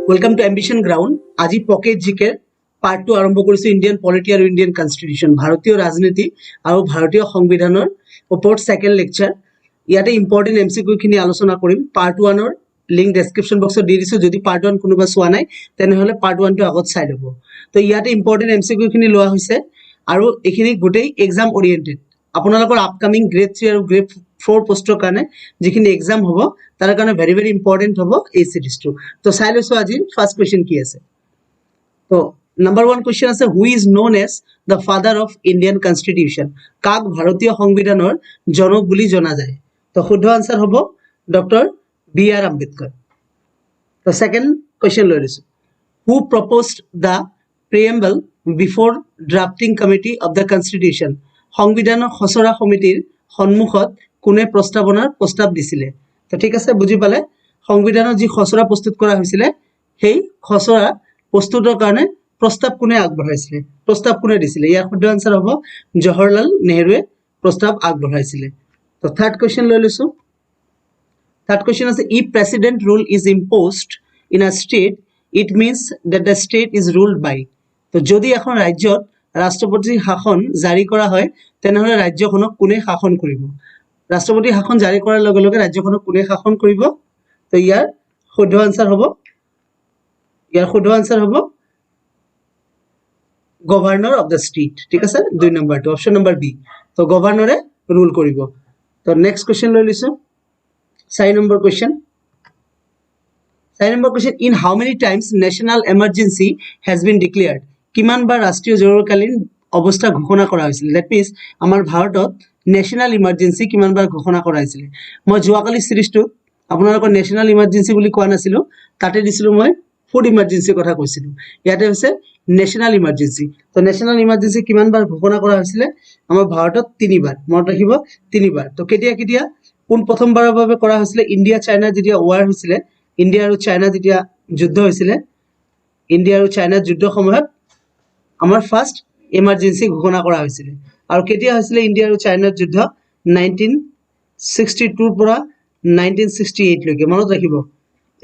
Welcome to ambition ground. আজি pocket জিকেৰ part 2 আৰম্ভ কৰিছো। ইণ্ডিয়ান পলিটি আৰু ইণ্ডিয়ান কনষ্টিটিউশ্যন, ভাৰতীয় ৰাজনীতি আৰু ভাৰতীয় সংবিধানৰ ওপৰত সেকেন্ড লেকচাৰ। ইয়াতে ইম্পৰ্টেণ্ট এমচিকিউ খিনি আলোচনা কৰিম। পাৰ্ট 1 ৰ লিংক ডেসক্ৰিপশন বক্সত দি দিছো। যদি পাৰ্ট 1 কোনোবা চোৱা নাই তেনেহলে পাৰ্ট 1 টো আগত চাই ল'ব। তো ইয়াতে ইম্পৰ্টেণ্ট এমচিকিউ খিনি লোৱা হৈছে আৰু এইখিনি গোটেই এক্সাম ওৰিয়েন্টেড। আপোনালোকৰ আপকামিং গ্ৰেড 3 আৰু গ্ৰেড 4 পোষ্টৰ কাৰণে যিখিনি এক্সাম হ'ব তাৰ কাৰণে ভেৰি ভেৰি ইম্পৰ্টেণ্ট হ'ব এই সিৰিজটো। তো চাই লৈছো আজি ফাৰ্স্ট কোৱেশ্চন কি আছে। তো নাম্বাৰ 1 কোৱেশ্চন আছে, who is known as the father of Indian constitution? কাক ভাৰতীয় সংবিধানৰ জনক বুলি জনা যায়? তো শুদ্ধ আনসাৰ হ'ব ডক্টৰ বি আৰ আম্বেদকাৰ। তো সেকেন্ড কোৱেশ্চন লৈ লৈছো, who proposed the preamble before drafting committee of the constitution? সংবিধানৰ খচৰা সমিতিৰ সন্মুখত কোনে প্ৰস্তাৱ দিছিলে? তো ঠিক আছে, বুজি পালে। সংবিধানৰ যি খচৰা প্ৰস্তুত কৰা হৈছিলে সেই খচৰা প্ৰস্তুতৰ কাৰণে প্ৰস্তাৱ কোনে আগবঢ়াইছিলে, প্ৰস্তাৱ কোনে দিছিলে? ইয়াৰ শুদ্ধ আনসাৰ হ'ব জৱাহৰলাল নেহৰুৱে প্ৰস্তাৱ আগবঢ়াইছিলে। তো থাৰ্ড কোৱেশ্চন লৈ লৈছো। থাৰ্ড কোৱেশ্চন আছে, if president rule is imposed in a state it means that the state is ruled by. তো যদি এখন ৰাজ্যত ৰাষ্ট্ৰপতিৰ শাসন জাৰি কৰা হয় তেনেহলে ৰাজ্যখনক কোনে শাসন কৰিব? ৰাষ্ট্ৰপতিৰ শাসন জাৰি কৰাৰ লগে লগে ৰাজ্যখনক কোনে শাসন কৰিব? তো ইয়াৰ শুদ্ধ আনসাৰ হ'ব গভৰ্ণৰ অফ দ্য ষ্টেট। ঠিক আছে, 2 নম্বৰটো অপশন নম্বৰ বি। তো গভৰ্ণৰে ৰুল কৰিব। তো নেক্সট কোৱেশ্চন লৈ লৈছো। 4 number question. 4 number question, in how many times national emergency has been declared? কিমান বাৰ ৰাষ্ট্ৰীয় জৰুৰীকালীন অৱস্থা ঘোষণা কৰা হৈছিল? দ্যাট মিনছ আমাৰ ভাৰতত নেশ্যনেল ইমাৰ্জেঞ্চি কিমান বাৰ ঘোষণা কৰা হৈছিল? মই যোৱাকালি সিৰিজটো আপোনালোকৰ নেশ্যনেল ইমাৰ্জেঞ্চি বুলি কোৱা নাছিলো, তাতে দিছিলো মই ফুড ইমাৰ্জেঞ্চিৰ কথা কৈছিলো। ইয়াতে হৈছে নেশ্যনেল ইমাৰ্জেঞ্চি। তো নেশ্যনেল ইমাৰ্জেঞ্চি কিমান বাৰ ঘোষণা কৰা হৈছিলে? আমাৰ ভাৰতত 3 বাৰ। মনত ৰাখিব, 3 বাৰ। তো কেতিয়া কোন প্ৰথমবাৰৰ বাবে কৰা হৈছিলে? ইণ্ডিয়া চাইনা যেতিয়া ৱাৰ হৈছিলে, ইণ্ডিয়া আৰু চাইনা যেতিয়া যুদ্ধ হৈছিলে, ইণ্ডিয়া আৰু চাইনাৰ যুদ্ধৰ সময়ত আমাৰ ফাৰ্স্ট ইমাৰ্জেঞ্চি ঘোষণা কৰা হৈছিল। আৰু কেতিয়া হৈছিলে ইণ্ডিয়া আৰু চাইনাৰ যুদ্ধ? 1962 পৰা 1968 লৈকে। মনত ৰাখিব,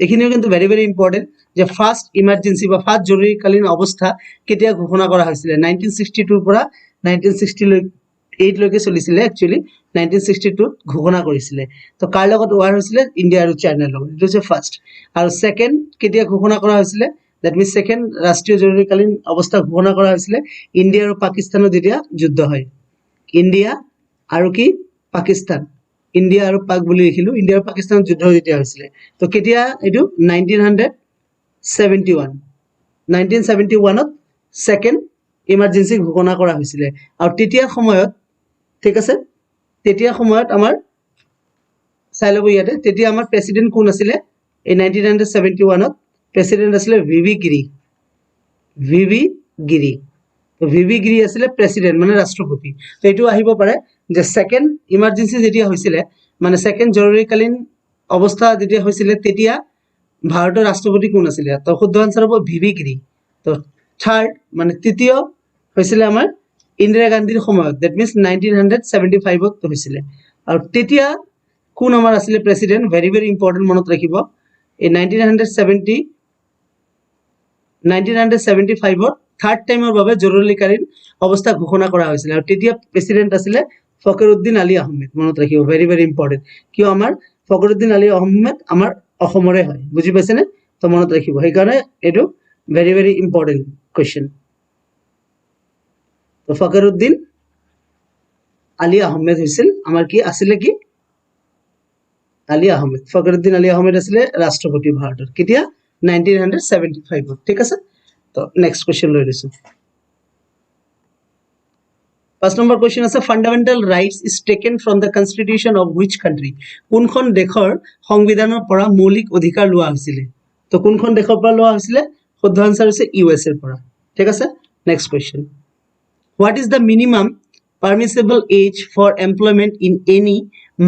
এইখিনিও কিন্তু ভেৰি ভেৰি ইম্পৰ্টেণ্ট যে ফাৰ্স্ট ইমাৰ্জেঞ্চি বা ফাৰ্স্ট জৰুৰীকালীন অৱস্থা কেতিয়া ঘোষণা কৰা হৈছিলে? 1962 পৰা 1968 লৈকে চলিছিলে। একচুৱেলি 1962 ঘোষণা কৰিছিলে। তো কাৰ লগত ৱাৰ হৈছিলে? ইণ্ডিয়া আৰু চাইনাৰ লগত। এইটো হৈছে ফাৰ্স্ট। আৰু সেকেন্ড কেতিয়া ঘোষণা কৰা হৈছিলে? দ্যাট মিনছ সেকেন্ড ৰাষ্ট্ৰীয় জৰুৰীকালীন অৱস্থা ঘোষণা কৰা হৈছিলে ইণ্ডিয়া আৰু পাকিস্তানৰ যেতিয়া যুদ্ধ হয়। ইণ্ডিয়া আৰু কি পাকিস্তান, ইণ্ডিয়া আৰু পাক বুলি লিখিলো। ইণ্ডিয়া আৰু পাকিস্তানৰ যুদ্ধ যেতিয়া হৈছিলে, তো কেতিয়া? এইটো 1971। 1971ত সেকেন্ড ইমাৰ্জেঞ্চি ঘোষণা কৰা হৈছিলে। আৰু তেতিয়া সময়ত, ঠিক আছে, তেতিয়া সময়ত আমাৰ চাই ল'ব ইয়াতে, তেতিয়া আমাৰ প্ৰেসিডেন্ট কোন আছিলে? এই 1971ত প্ৰেসিডেন্ট আছিলে ভিভি গিৰি। ভিভি গিৰি। তো ভিভি গিৰি আছিলে প্ৰেসিডেন্ট, মানে ৰাষ্ট্ৰপতি। তো এইটো আহিব পাৰে যে সেকেন্ড ইমাৰ্জেঞ্চি যেতিয়া হৈছিলে, মানে সেকেন্ড জৰুৰীকালীন অৱস্থা যেতিয়া হৈছিলে, তেতিয়া ভাৰতৰ ৰাষ্ট্ৰপতি কোন আছিলে? তো শুদ্ধ আনসাৰ হ'ব ভিভি গিৰি। তো থাৰ্ড মানে তৃতীয় হৈছিলে আমাৰ ইন্দিৰা গান্ধীৰ সময়ত। দ্যাট মিনছ 1975ত হৈছিলে। আৰু তেতিয়া কোন আমাৰ আছিলে প্ৰেসিডেন্ট? ভেৰি ভেৰি ইম্পৰ্টেণ্ট, মনত ৰাখিব। এই 1975ত থাৰ্ড টাইমৰ বাবে জৰুৰীকালীন অৱস্থা ঘোষণা কৰা হৈছিলে। আৰু তেতিয়া প্ৰেসিডেন্ট আছিলে ফখৰুদ্দিন আলী আহমেদ। মনত ৰাখিব, ভেৰি ভেৰি ইম্পৰ্টেণ্ট। কিয়? আমাৰ ফখৰুদ্দিন আলী আহমেদ আমাৰ অসমৰে হয়। বুজি পাইছেনে? তো মনত ৰাখিব, সেইকাৰণে এইটো ভেৰি ভেৰি ইম্পৰ্টেণ্ট কোৱেশ্চন। তো ফখৰুদ্দিন আলী আহমেদ হৈছিল আমাৰ কি আছিলে? কি আলী আহমেদ, ফখৰুদ্দিন আলী আহমেদ আছিলে ৰাষ্ট্ৰপতি ভাৰতৰ। কেতিয়া? 1975ত। ঠিক আছে। তো নেক্সট কোৱেশ্চন লৈ লৈছো। 5 নম্বৰ কোৱেশ্চন আছে, fundamental rights is taken from the constitution of which country? কোনখন দেশৰ সংবিধানৰ পৰা মৌলিক অধিকাৰ লোৱা হৈছিলে? তো কোনখন দেশৰ পৰা লোৱা হৈছিলে? শুদ্ধ আনসাৰ হৈছে ইউএছএৰ পৰা। ঠিক আছে। Next question, what is the minimum permissible age for employment in any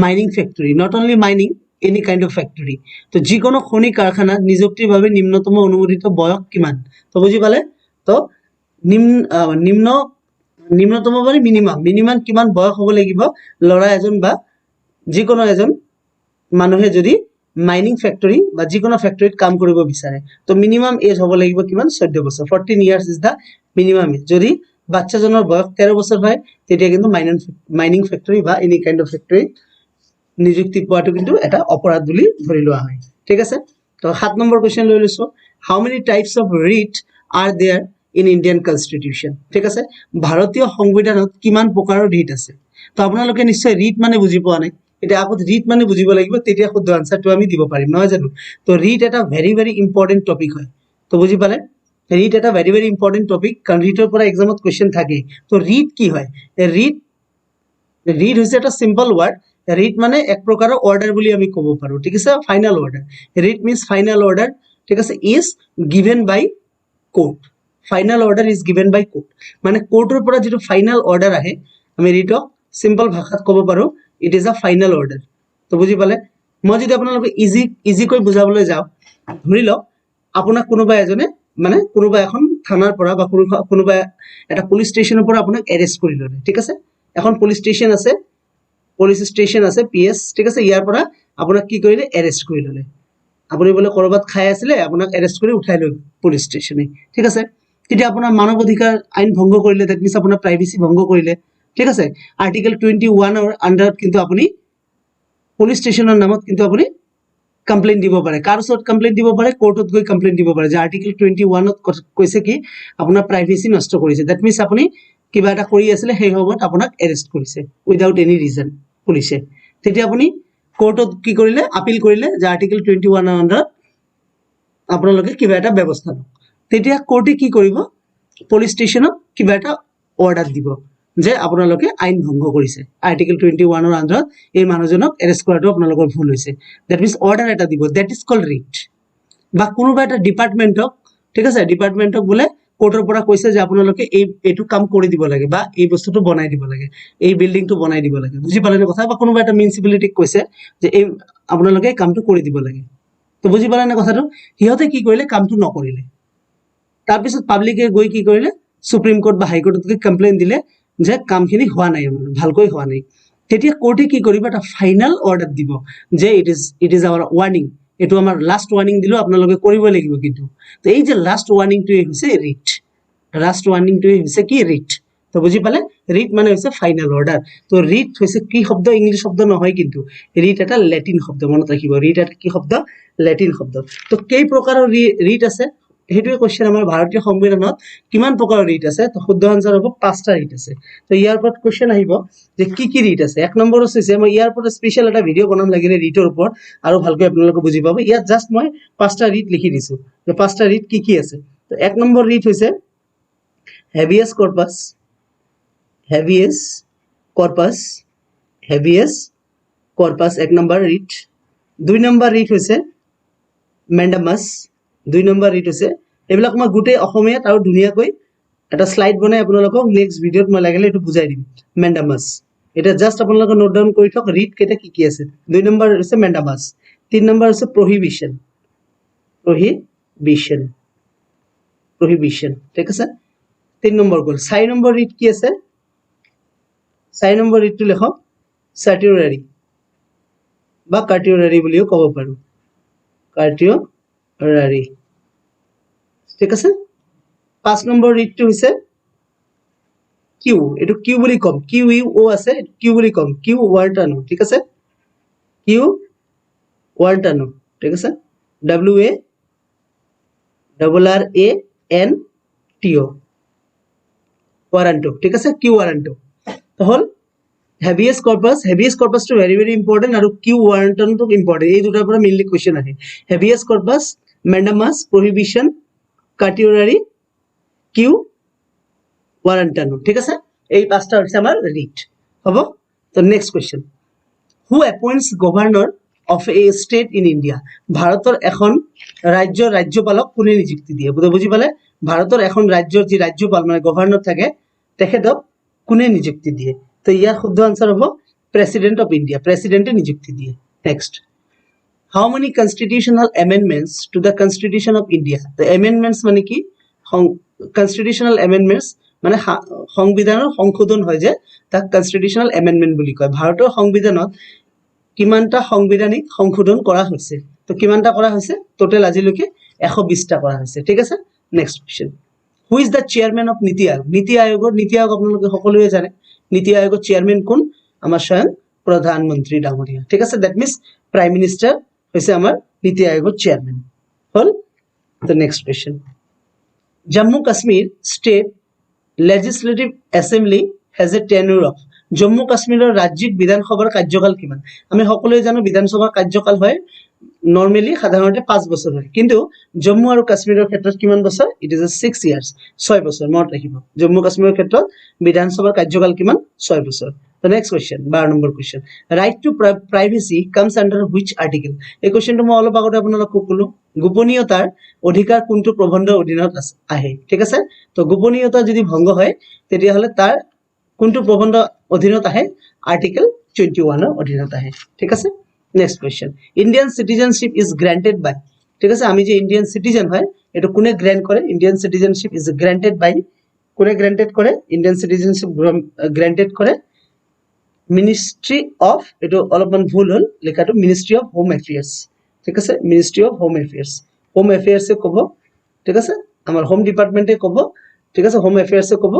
mining factory? Not only mining, any kind of factory. তো যিকোনো খনি কাৰখানাত নিযুক্তিৰ বাবে নিম্নতম অনুমোদিত বয়স কিমান? তো বুজি পালে। তো নিম্নতম মানে মিনিমাম কিমান বয়স হ'ব লাগিব ল'ৰা এজন বা যিকোনো এজন মানুহে যদি মাইনিং ফেক্টৰী বা যিকোনো ফেক্টৰীত কাম কৰিব বিচাৰে তো মিনিমাম এজ হ'ব লাগিব কিমান 14 বছৰ 14 years is the minimum age যদি বাচ্চাজনৰ বয়স 13 বছৰ হয় তেতিয়া কিন্তু মাইনিং ফেক্টৰী বা এনি কাইন্ড অফ ফেক্টৰী নিযুক্তি পোৱাটো কিন্তু এটা অপৰাধ বুলি ধৰি লোৱা হয় ঠিক আছে তো 7 নম্বৰ কোৱেশ্চন লৈ লৈছো how many types of writ are there in Indian constitution ঠিক আছে ভাৰতীয় সংবিধানত কিমান প্ৰকাৰৰ ৰিট আছে তো আপোনালোকে নিশ্চয় ৰিট মানে বুজি পোৱা নাই এটা আগত ৰিট মানে বুজিব লাগিব তেতিয়া শুদ্ধ আনসাৰটো আমি দিব পাৰিম নহয় জানো তো ৰিট এটা ভেৰি ভেৰি ইম্পৰ্টেন্ট টপিক হয় তো বুজি পালে ৰিট এটা ভেৰি ভেৰি ইম্পৰ্টেন্ট টপিক কাৰণ ৰিটৰ পৰা এক্সামত কোৱেশ্চন থাকে তো ৰিট কি হয় ৰিট হৈছে এটা সিম্পল ওয়ার্ড রিট মানে এক প্রকারের অর্ডার বলি আমি কব পারো ঠিক আছে final order writ means final order ঠিক আছে is given by court final order is given by court মানে কোর্টের পৰা যেটো ফাইনাল অর্ডার আহে আমি রিটক সিম্পল ভাষাত কব পারো it is a final order তো বুঝি পালে মই যদি আপোনালোকে ইজি কৈ বুজাবলৈ যাও ধৰি লওক আপোনাক কোনোবা এজনে মানে কোনোবা এখন থানাৰ পৰা বা কোনোবা এটা পুলিশ স্টেশনৰ পৰা আপোনাক এৰেষ্ট কৰি ললে ঠিক আছে এখন পুলিশ স্টেশন আছে পিএস ঠিক আছে ইয়াৰ পৰা আপোনাক কি কৰিলে এৰেষ্ট কৰি ললে আপুনি বলে কৰবাত খাই আছিলে আপোনাক এৰেষ্ট কৰি উঠাই লৈ পুলিশ স্টেশনে ঠিক আছে তেতিয়া আপোনাৰ মানৱ অধিকাৰ আইন ভংগ কৰিলে দ্যাট মিন্স আপোনাৰ প্ৰাইভেসি ভংগ কৰিলে ঠিক আছে আৰ্টিকেল 21 ৰ আন্ডাৰত কিন্তু আপুনি পুলিশ স্টেশনৰ নামত কিন্তু আপুনি কমপ্লেইন দিব পাৰে কাৰ ওচৰত কমপ্লেইন দিব পাৰে কোৰ্টত গৈ কমপ্লেইন দিব পাৰে যে আৰ্টিকেল 21 ত কৈছে কি আপোনাৰ প্ৰাইভেসি নষ্ট কৰিছে দ্যাট মিন্স আপুনি কিবা এটা কৰি আছিল সেই সময়ত আপোনাক এৰেষ্ট কৰিছে উইদাউট এনি ৰিজন পুলিশে তেতিয়া আপুনি কোৰ্টত কি কৰিলে আপিল কৰিলে যে আৰ্টিকেল 21 ৰ আন্ডাৰত আপোনালোকে কিবা এটা ব্যৱস্থা লওক তেতিয়া কোৰ্টে কি কৰিব পুলিশ স্টেশনত কিবা এটা অৰ্ডাৰ দিব যে আপোনালোকে আইন ভংগ কৰিছে আৰ্টিকেল 21 ৰ আন্ডাৰত এই মানুহজনক এৰেষ্ট কৰাটো আপোনালোকৰ ভুল হৈছে দ্যাট মিন্স অৰ্ডাৰ এটা দিব দ্যাট ইজ কল্ড ৰিট বা কোনোবা এটা ডিপাৰ্টমেন্টক ঠিক আছে ডিপাৰ্টমেন্টক বলে কোৰ্টৰ পৰা কৈছে যে আপোনালোকে এইটো কাম কৰি দিব লাগে বা এই বস্তুটো বনাই দিব লাগে এই বিল্ডিংটো বনাই দিব লাগে বুজি পালে কথা বা কোনোবা এটা মিউনিসিপালিটিক কৈছে যে এই আপোনালোকে কামটো কৰি দিব লাগে তো বুজি পালে না কথাটো হিয়তে কি কৰিলে কামটো নকৰিলে তাৰ পিছত পাব্লিকে গৈ কি কৰিলে সুপ্ৰিম কোৰ্ট বা হাই কোৰ্টত গৈ কমপ্লেইন দিলে যে কামখিনি হোৱা নাই ভালকৈ হোৱা নাই তেতিয়া কোৰ্টে কি কৰিব এটা ফাইনাল অৰ্ডাৰ দিব যে ইট ইজ আৱাৰ ওয়াৰ্নিং এটো আমাৰ লাস্ট ওয়াৰ্নিং দিলো আপোনালোকে কৰিব লাগিব কিন্তু তো এই যে লাস্ট ওয়ার্নিং টো হৈছে রিট লাস্ট ওয়ার্নিং টো হৈছে কি রিট তো বুজি পালে রিট মানে হৈছে ফাইনাল অর্ডার তো রিট হৈছে কি শব্দ ইংলিশ শব্দ নহয় কিন্তু রিট এটা ল্যাটিন শব্দ মনত ৰাখিব ৰিট এটা কি শব্দ ল্যাটিন শব্দ তো কেই প্ৰকাৰৰ ৰিট আছে হেতুৱে কোশ্চেন আমাৰ ভাৰতীয় সংবিধানত কিমান প্ৰকাৰৰ ৰিট আছে তো শুদ্ধ আনসাৰ হ'ব 5টা ৰিট আছে তো ইয়াৰ ওপৰত কোশ্চেন আহিব যে কি ৰিট আছে এক নম্বৰ হৈছে মই ইয়াৰ ওপৰত স্পেশাল এটা ভিডিও বনাম লাগিলে ৰিটৰ ওপৰত আৰু ভালকৈ আপোনালোকে বুজি পাব ইয়াত জাস্ট মই 5টা ৰিট লিখি দিছো যে 5টা ৰিট কি আছে তো এক নম্বৰ ৰিট হৈছে হেভিয়াস কৰ্পাস এক নম্বৰ ৰিট দুই নম্বৰ ৰিট হৈছে মেন্ডামাস দুই নম্বৰ ৰিট হৈছে এবিলাক মই গুটে অসমীয়াত আৰু ধুনিয়াকৈ এটা স্লাইড বনাই আপোনালোকক নেক্সট ভিডিওত মই লাগিলে এটো বুজাই দিম মেন্ডামাস এটা জাস্ট আপোনালোকে নোট ডাউন কৰি থক ৰিট কেটা কি আছে দুই নম্বৰ হৈছে মেন্ডামাস তিন নম্বৰ হৈছে prohibition ঠিক আছে তিন নম্বৰ গল চাৰি নম্বৰ ৰিট কি আছে চাৰি নম্বৰ ৰিটটো লেখক certiorari বা কাৰ্টিওৰাৰি বুলিও ক'ব পাৰো কাৰ্টিওৰাৰি ঠিক আছে 5 নম্বৰ ৰিটটো হৈছে কিউ এটো কিউ বুলি কম কিউ ইউ ও আছে কিউ বুলি কম কিউ ওয়ার্টানো ঠিক আছে কিউ ওয়ার্টানো ঠিক আছে W A double R A N T O warranto ঠিক আছে কিউ ওয়ারান্টো তো হল হেভিয়াস কর্পাস তো ভেরি ভেরি ইম্পর্টেন্ট আৰু কিউ ওয়াৰান্টন তো ইম্পৰ্টেন্ট এই দুটাৰ পৰা মেইনলি কোশ্চেন আহে habeas corpus mandamus prohibition certiorari quo warranto ঠিক আছে এই পাঁচটা হচ্ছে আমার রিট হবো তো next question who appoints governor of a state in India ভারতের এখন রাজ্যপালক কোনে নিযুক্তি দিয়ে বুঝি পালে ভারতের এখন ৰাজ্যৰ যে ৰাজ্যপাল মানে গভৰ্নৰ থাকে তেখেতক কোনে নিযুক্তি দিয়ে তো ইয়াৰ শুদ্ধ আনসার হ'ব প্রেসিডেন্ট অফ ইন্ডিয়া প্রেসিডেন্টে নিযুক্তি দিয়ে next how many constitutional amendments to the constitution of India তো অ্যামেন্ডমেন্টস মানে কি কনস্টিটিউশনাল অ্যামেন্ডমেন্টস মানে সংবিধানৰ সংশোধন হয় যে তাক কনস্টিটিউশনাল অ্যামেন্ডমেন্ট বুলি কয় ভাৰতৰ সংবিধানত কিমানটা সাংবিধানিক সংশোধন কৰা হৈছে তো কিমানটা কৰা হৈছে টোটাল আজিলৈকে 120টা কৰা হৈছে ঠিক আছে next question who is the chairman of নীতি আয়োগ নীতি আয়োগ আপোনালোকে সকলোৱে জানে নীতি আয়োগৰ চেয়াৰম্যান কোন আমাৰ স্বয়ং প্ৰধানমন্ত্ৰী ডাঙৰীয়া ঠিক আছে দ্যাট মিন্স প্ৰাইম মিনিষ্টাৰ হৈছে আমাৰ নীতি আয়োগৰ chairman hall the next question Jammu Kashmir state legislative assembly has a tenure of Jammu Kashmir ৰাজ্যিক বিধানসভাৰ কাৰ্যকাল কিমান আমি সকলোৱে জানো বিধানসভাৰ কাৰ্যকাল হয় নৰমালি সাধাৰণতে 5 বছৰ হয় কিন্তু জম্মু আৰু কাশ্মীৰৰ ক্ষেত্ৰত কিমান বছৰ ইট ইজ 6 ইয়াৰ্স 6 বছৰ মনত ৰাখিব জম্মু কাশ্মীৰৰ ক্ষেত্ৰত বিধানসভাৰ কাৰ্যকাল কিমান 6 বছৰ The next question, 12 number question. Right to privacy comes under which article? এই কোৱেশ্চনটো মই অলপ আগতে আপোনালোকক ক'লো গোপনীয়তাৰ অধিকাৰ কোনটো প্ৰবন্ধৰ অধীনত আহে ঠিক আছে তো গোপনীয়তা যদি ভংগ হয় তেতিয়া হলে তাৰ কোনটো প্ৰবন্ধ অধীনত আহে আৰ্টিকেল 21 ৰ অধীনত আহে ঠিক আছে next question Indian citizenship is granted by ঠিক আছে আমি যে ইণ্ডিয়ান সিটিজেন হয় এটো কোনে গ্ৰান্ট কৰে ইণ্ডিয়ান সিটিজেনশিপ ইজ গ্ৰান্টেড বাই কোনে গ্ৰান্টেড কৰে ইণ্ডিয়ান সিটিজেনশিপ গ্ৰান্টেড কৰে Ministry of eto অলপমান ভুল হল লেখাটো Ministry of Home Affairs ঠিক আছে Ministry of Home Affairs এ কব ঠিক আছে আমাৰ হোম ডিপাৰ্টমেন্টে কব ঠিক আছে হোম এফেয়ার্স এ কব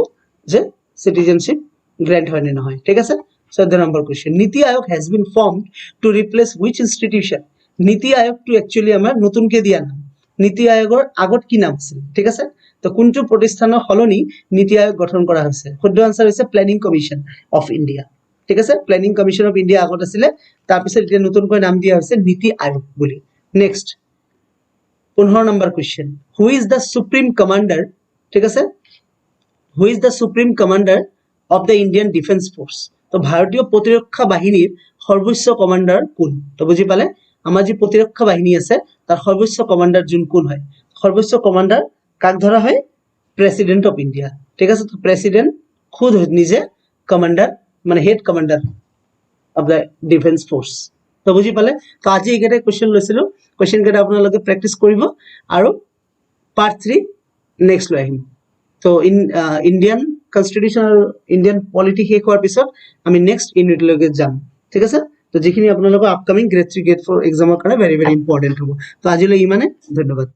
যে সিটিজেনশিপ গ্রান্ট হয় না নহয় ঠিক আছে সো দ্য নাম্বার কোশ্চেন নীতি আয়োগ has been formed to replace which institution নীতি আয়োগ টু একচুয়ালি আমাৰ নতুনকে দিয়া নাম নীতি আয়োগৰ আগত কি নাম আছিল ঠিক আছে তো কোনটো প্ৰতিষ্ঠানৰ হলনি নীতি আয়োগ গঠন কৰা হৈছে শুদ্ধ আনসাৰ হৈছে প্ল্যানিং কমিশন অফ ইন্ডিয়া ঠিক আছে প্ল্যানিং কমিশন অফ ইন্ডিয়া আগত আছিল তাৰ পিছত এটা নতুনকৈ নাম দিয়া হৈছে নীতি আয়োগ বুলি next 15 number question who is the supreme commander ঠিক আছে who is the supreme commander of the Indian defence force তো ভাৰতীয় প্ৰতিৰক্ষা বাহিনীৰ সৰ্বোচ্চ কমান্ডাৰ কোন তো বুজি পালে আমাৰ যে প্ৰতিৰক্ষা বাহিনী আছে তাৰ সৰ্বোচ্চ কমান্ডাৰ যোন কোন হয় সৰ্বোচ্চ কমান্ডাৰ কাক ধৰা হয় প্ৰেসিডেন্ট অফ ইন্ডিয়া ঠিক আছে তো প্রেসিডেন্ট খুদ নিজে কমান্ডার মানে head commander of the defence force তো বুজি পালে তো আজি একেটা কোশ্চেন লৈছিলো কোশ্চেন কেটা আপোনালোকে প্র্যাকটিস কৰিব আৰু পাৰ্ট 3 নেক্সট লৈ আহিম তো ইন্ডিয়ান কনস্টিটিউশন আৰু ইন্ডিয়ান পলিটি শেষ হোৱাৰ পিছত আমি নেক্সট ইউনিট লৈকে যাম ঠিক আছে তো যিখিনি আপোনালোকৰ আপকামিং গ্ৰেড 3 গ্ৰেড 4 এক্সামৰ কাৰণে ভেৰি ভেৰি ইম্পৰ্টেন্ট হ'ব তো আজিলৈ ইমানে ধন্যবাদ